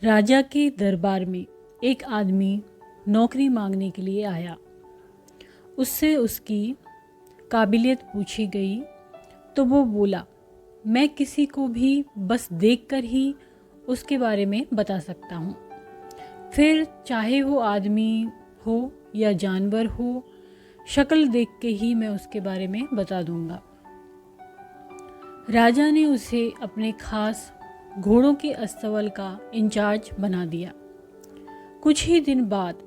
राजा के दरबार में एक आदमी नौकरी मांगने के लिए आया। उससे उसकी काबिलियत पूछी गई तो वो बोला, मैं किसी को भी बस देखकर ही उसके बारे में बता सकता हूँ, फिर चाहे वो आदमी हो या जानवर हो, शक्ल देख के ही मैं उसके बारे में बता दूंगा। राजा ने उसे अपने खास घोड़ों के अस्तबल का इंचार्ज बना दिया। कुछ ही दिन बाद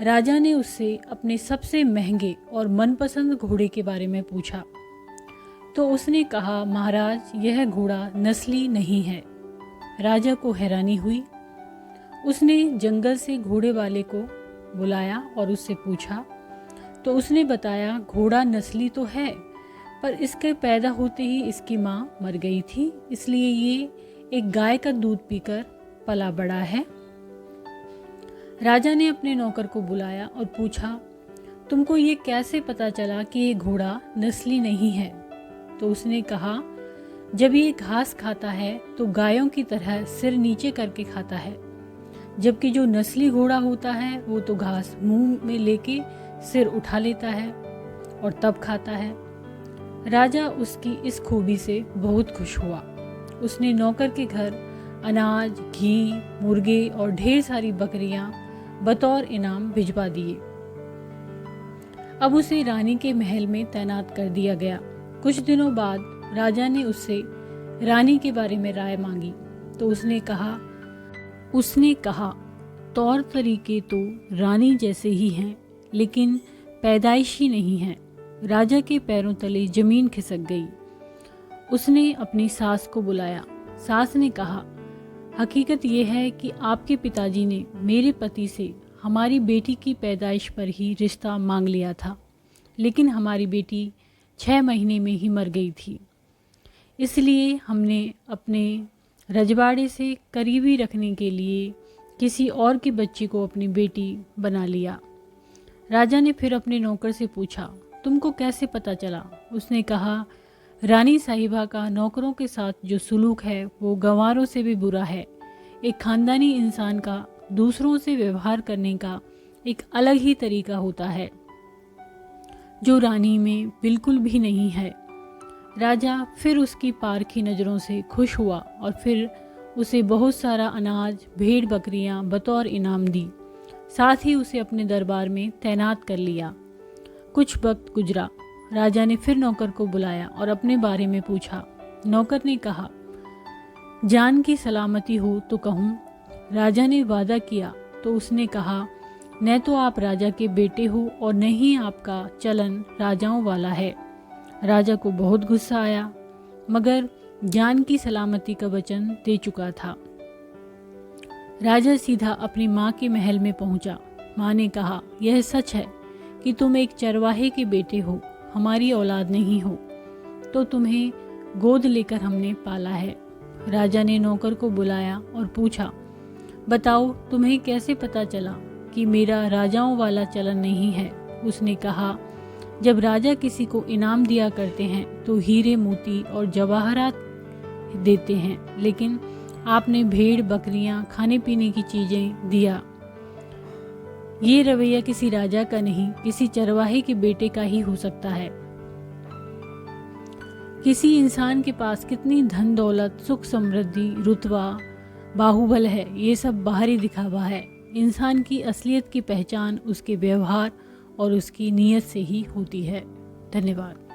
राजा ने उससे अपने सबसे महंगे और मनपसंद घोड़े के बारे में पूछा तो उसने कहा, महाराज, यह घोड़ा नस्ली नहीं है। राजा को हैरानी हुई। उसने जंगल से घोड़े वाले को बुलाया और उससे पूछा तो उसने बताया, घोड़ा नस्ली तो है, पर इसके पैदा होते ही इसकी माँ मर गई थी, इसलिए ये एक गाय का दूध पीकर पला बड़ा है। राजा ने अपने नौकर को बुलाया और पूछा, तुमको ये कैसे पता चला कि ये घोड़ा नस्ली नहीं है? तो उसने कहा, जब ये घास खाता है तो गायों की तरह सिर नीचे करके खाता है, जबकि जो नस्ली घोड़ा होता है वो तो घास मुंह में लेके सिर उठा लेता है और तब खाता है। राजा उसकी इस खूबी से बहुत खुश हुआ। उसने नौकर के घर अनाज, घी, मुर्गे और ढेर सारी बकरियां बतौर इनाम भिजवा दिए। अब उसे रानी के महल में तैनात कर दिया गया। कुछ दिनों बाद राजा ने उससे रानी के बारे में राय मांगी तो उसने कहा, तौर तरीके तो रानी जैसे ही हैं, लेकिन पैदाइशी नहीं हैं। राजा के पैरों तले जमीन खिसक गई। उसने अपनी सास को बुलाया। सास ने कहा, हकीकत यह है कि आपके पिताजी ने मेरे पति से हमारी बेटी की पैदाइश पर ही रिश्ता मांग लिया था, लेकिन हमारी बेटी 6 महीने में ही मर गई थी। इसलिए हमने अपने रजवाड़े से करीबी रखने के लिए किसी और की बच्ची को अपनी बेटी बना लिया। राजा ने फिर अपने नौकर से पूछा, तुमको कैसे पता चला? उसने कहा, रानी साहिबा का नौकरों के साथ जो सुलूक है वो गंवारों से भी बुरा है। एक खानदानी इंसान का दूसरों से व्यवहार करने का एक अलग ही तरीका होता है, जो रानी में बिल्कुल भी नहीं है। राजा फिर उसकी पारखी नज़रों से खुश हुआ और फिर उसे बहुत सारा अनाज, भेड़ बकरियां बतौर इनाम दी। साथ ही उसे अपने दरबार में तैनात कर लिया। कुछ वक्त गुजरा। राजा ने फिर नौकर को बुलाया और अपने बारे में पूछा। नौकर ने कहा, जान की सलामती हो तो कहूँ। राजा ने वादा किया तो उसने कहा, न तो आप राजा के बेटे हो और न ही आपका चलन राजाओं वाला है। राजा को बहुत गुस्सा आया, मगर जान की सलामती का वचन दे चुका था। राजा सीधा अपनी माँ के महल में पहुंचा। माँ ने कहा, यह सच है कि तुम एक चरवाहे के बेटे हो, हमारी औलाद नहीं हो, तो तुम्हें गोद लेकर हमने पाला है। राजा ने नौकर को बुलाया और पूछा, बताओ तुम्हें कैसे पता चला कि मेरा राजाओं वाला चलन नहीं है? उसने कहा, जब राजा किसी को इनाम दिया करते हैं तो हीरे, मोती और जवाहरात देते हैं, लेकिन आपने भेड़, बकरियां, खाने पीने की चीजें दिया। ये रवैया किसी राजा का नहीं, किसी चरवाहे के बेटे का ही हो सकता है। किसी इंसान के पास कितनी धन दौलत, सुख समृद्धि, रुतबा, बाहुबल है, ये सब बाहरी दिखावा है। इंसान की असलियत की पहचान उसके व्यवहार और उसकी नीयत से ही होती है। धन्यवाद।